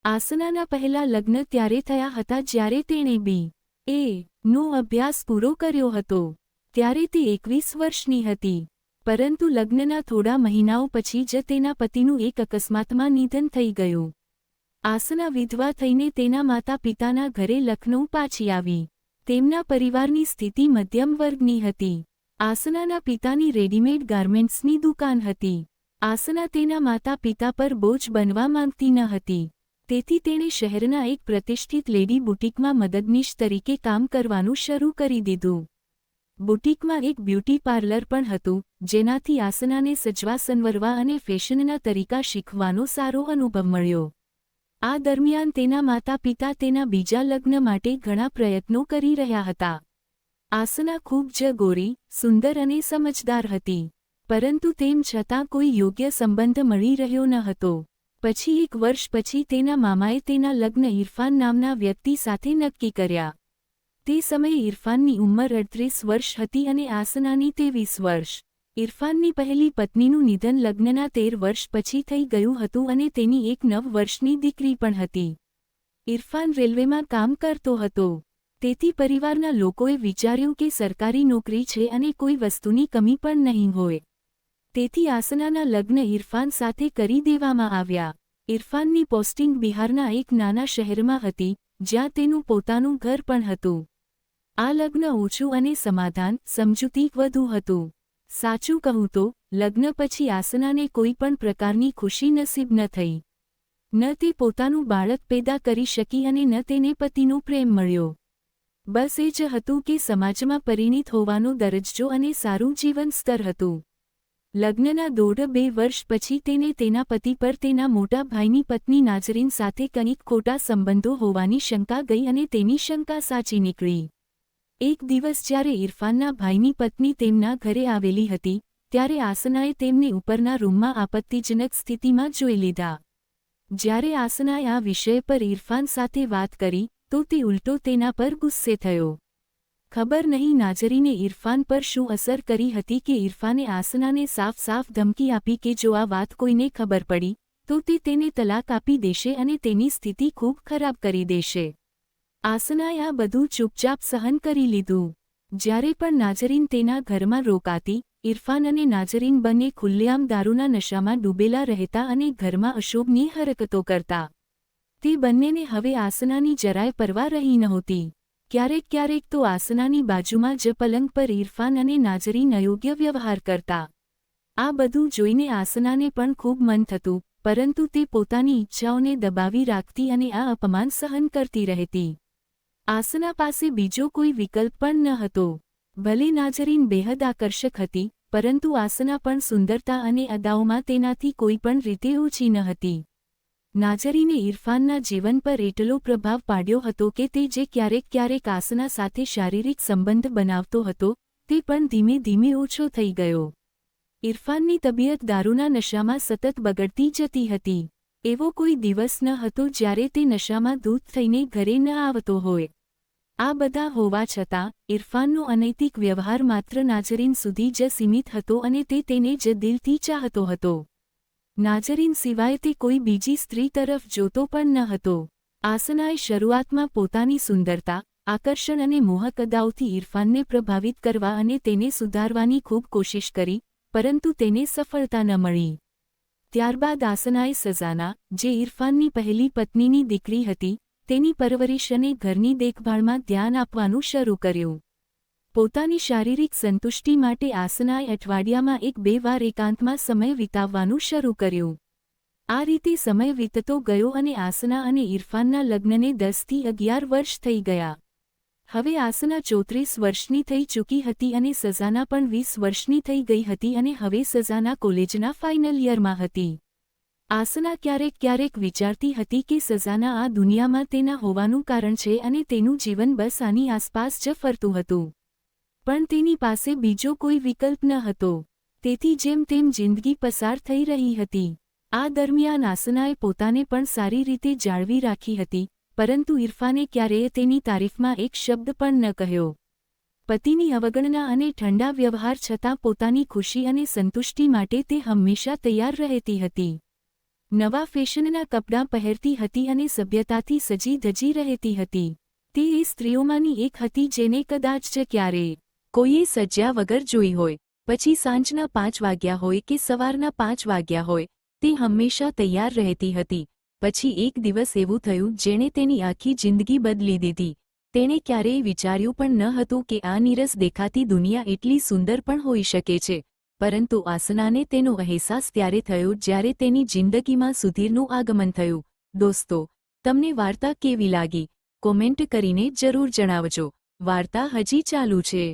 આસનાના પહેલા લગ્ન ત્યારે થયા હતા જ્યારે તેણે BA.નો અભ્યાસ પૂરો કર્યો હતો. ત્યારે તે 21 વર્ષની હતી. પરંતુ લગ્નના થોડા મહિનાઓ પછી જ તેના પતિનું એક અકસ્માતમાં નિધન થઈ ગયું. આસના વિધવા થઈને તેના માતા પિતાના ઘરે લખનૌ પાછી આવી. તેમના પરિવારની સ્થિતિ મધ્યમ વર્ગની હતી. આસનાના પિતાની રેડીમેડ ગાર્મેન્ટ્સની દુકાન હતી. આસના તેના માતા પિતા પર બોજ બનવા માંગતી ન હતી. તેથી તેણે શહેરના એક પ્રતિષ્ઠિત લેડી બુટીકમાં મદદનીશ તરીકે કામ કરવાનું શરૂ કરી દીધું. બુટીકમાં એક બ્યુટી પાર્લર પણ હતું, જેનાથી આસનાને સજવા સંવરવા અને ફેશનના તરીકા શીખવાનો સારો અનુભવ મળ્યો. આ દરમિયાન તેના માતા પિતા તેના બીજા લગ્ન માટે ઘણા પ્રયત્નો કરી રહ્યા હતા. આસના ખૂબ જ ગોરી, સુંદર અને સમજદાર હતી. પરંતુ તેમ છતાં કોઈ યોગ્ય સંબંધ મળી રહ્યો ન હતો. પછી એક વર્ષ પછી તેના મામાએ તેના લગ્ન ઇરફાન નામના વ્યક્તિ સાથે નક્કી કર્યા. તે સમયે ઇરફાનની ઉંમર 38 વર્ષ હતી અને આસનાની 23 વર્ષ. ઇરફાનની પહેલી પત્નીનું નિધન લગ્નના 13 વર્ષ પછી થઈ ગયું હતું અને તેની એક 9 વર્ષની દીકરી પણ હતી. ઇરફાન રેલવેમાં કામ કરતો હતો. તેથી પરિવારના લોકોએ વિચાર્યું કે સરકારી નોકરી છે અને કોઈ વસ્તુની કમી પણ નહીં હોય. તેથી આસનાના લગ્ન ઇરફાન સાથે કરી દેવામાં આવ્યા. ઇરફાનની પોસ્ટિંગ બિહારના એક નાના શહેરમાં હતી, જ્યાં તેનું પોતાનું ઘર પણ હતું. આ લગ્ન ઓછું અને સમાધાન, સમજૂતી વધુ હતું. સાચું કહું તો, લગ્ન પછી આસનાને કોઈ પણ પ્રકારની ખુશી નસીબ ન થઈ. ન તે પોતાનું બાળક પેદા કરી શકી અને ન તેને પતિનો પ્રેમ મળ્યો. બસ એ જ હતું કે સમાજમાં પરિણીત હોવાનો દરજ્જો અને સારું જીવન સ્તર હતું. લગ્નના 1.5 વર્ષ પછી તેને તેના પતિ પર તેના મોટા ભાઈની પત્ની નાઝરીન સાથે કંઈક ખોટા સંબંધો હોવાની શંકા ગઈ અને તેની શંકા સાચી નીકળી. એક દિવસ જ્યારે ઇરફાનના ભાઈની પત્ની તેમના ઘરે આવેલી હતી, ત્યારે આસનાએ તેમને ઉપરના રૂમમાં આપત્તિજનક સ્થિતિમાં જોઈ લીધા. જ્યારે આસનાએ આ વિષય પર ઇરફાન સાથે વાત કરી, તો તે ઉલટો તેના પર ગુસ્સે થયો. ખબર નહીં નાઝરીને ઇરફાન પર શું અસર કરી હતી કે ઇરફાને આસનાને સાફ ધમકી આપી કે જો આ વાત કોઈને ખબર પડી, તો તે તેને તલાક આપી દેશે અને તેની સ્થિતિ ખૂબ ખરાબ કરી દેશે. આસનાએ આ બધું ચૂપચાપ સહન કરી લીધું. જ્યારે પણ નાઝરીન તેના ઘરમાં રોકાતી, ઇરફાન અને નાઝરીન બંને ખુલ્લેઆમ દારૂના નશામાં ડૂબેલા રહેતા અને ઘરમાં અશોભનીય હરકતો કરતા. તે બંનેને હવે આસનાની જરાય પરવા રહી નહોતી. ક્યારેક તો આસનાની બાજુમાં જ પલંગ પર ઇરફાન અને નાઝરીન અયોગ્ય વ્યવહાર કરતા. આ બધું જોઈને આસનાને પણ ખૂબ મન થતું, પરંતુ તે પોતાની ઈચ્છાઓને દબાવી રાખતી અને આ અપમાન સહન કરતી રહેતી. આસના પાસે બીજો કોઈ વિકલ્પ પણ ન હતો. ભલે નાઝરીન બેહદ આકર્ષક હતી, પરંતુ આસના પણ સુંદરતા અને અદાઓમાં તેનાથી કોઈ પણ રીતે ઓછી ન હતી. નાઝરીને ઇરફાનના જીવન પર એટલો પ્રભાવ પાડ્યો હતો કે તે જે ક્યારેક આસના સાથે શારીરિક સંબંધ બનાવતો હતો, તે પણ ધીમે ધીમે ઓછો થઈ ગયો. ઇરફાનની તબિયત દારૂના નશામાં સતત બગડતી જતી હતી. એવો કોઈ દિવસ ન હતો જ્યારે તે નશામાં ધૂત થઈને ઘરે ન આવતો હોય. આ બધા હોવા છતાં, ઇરફાનનો અનૈતિક વ્યવહાર માત્ર નાઝરીન સુધી જ સીમિત હતો અને તે તેને જ દિલથી ચાહતો હતો. નાઝરીન સિવાય તે કોઈ બીજી સ્ત્રી તરફ જોતો પણ ન હતો. આસનાએ શરૂઆતમાં પોતાની સુંદરતા, આકર્ષણ અને મોહક અદાઓથી ઇરફાનને પ્રભાવિત કરવા અને તેને સુધારવાની ખૂબ કોશિશ કરી, પરંતુ તેને સફળતા ન મળી. ત્યારબાદ આસનાએ સઝાના, જે ઇરફાનની પહેલી પત્નીની દીકરી હતી, તેની પરવરિશ અને ઘરની દેખભાળમાં ધ્યાન આપવાનું શરૂ કર્યું. પોતાની શારીરિક સંતુષ્ટિ માટે આસનાએ અઠવાડિયામાં 1-2 વાર એકાંતમાં સમય વિતાવવાનું શરૂ કર્યું. આ રીતે સમય વીતતો ગયો અને આસના અને ઇરફાનના લગ્નને 10થી 11 વર્ષ થઈ ગયા. હવે આસના 34 વર્ષની થઈ ચૂકી હતી અને સઝાના પણ 20 વર્ષની થઈ ગઈ હતી અને હવે સઝાના કોલેજના ફાઇનલ યરમાં હતી. આસના ક્યારેક વિચારતી હતી કે સઝાના આ દુનિયામાં તેના હોવાનું કારણ છે અને તેનું જીવન બસ આની આસપાસ જ ફરતું હતું. પણ તેની પાસે બીજો કોઈ વિકલ્પ ન હતો. તેથી જેમ તેમ જિંદગી પસાર થઈ રહી હતી. આ દરમિયાન આસનાએ પોતાને પણ સારી રીતે જાળવી રાખી હતી, પરંતુ ઇરફાને ક્યારેય તેની તારીફમાં એક શબ્દ પણ ન કહ્યો. પતિની અવગણના અને ઠંડા વ્યવહાર છતાં પોતાની ખુશી અને સંતુષ્ટિ માટે તે હંમેશા તૈયાર રહેતી હતી. નવા ફેશનના કપડાં પહેરતી હતી અને સભ્યતાથી સજી ધજી રહેતી હતી. તે એ સ્ત્રીઓમાંની એક હતી જેને કદાચ જ ક્યારેય કોઈએ સજ્યા વગર જોઈ હોય. પછી સાંજના 5 વાગ્યા હોય કે સવારના 5 વાગ્યા હોય, તે હંમેશા તૈયાર રહેતી હતી. પછી એક દિવસ એવું થયું જેણે તેની આખી જિંદગી બદલી દીધી. તેણે ક્યારેય વિચાર્યું પણ ન હતું કે આ નીરસ દેખાતી દુનિયા એટલી સુંદર પણ હોઈ શકે છે. પરંતુ આસનાને તેનો અહેસાસ ત્યારે થયો જ્યારે તેની જિંદગીમાં સુધીરનું આગમન થયું. દોસ્તો, તમને વાર્તા કેવી લાગી? કોમેન્ટ કરીને જરૂર જણાવજો. વાર્તા હજી ચાલુ છે.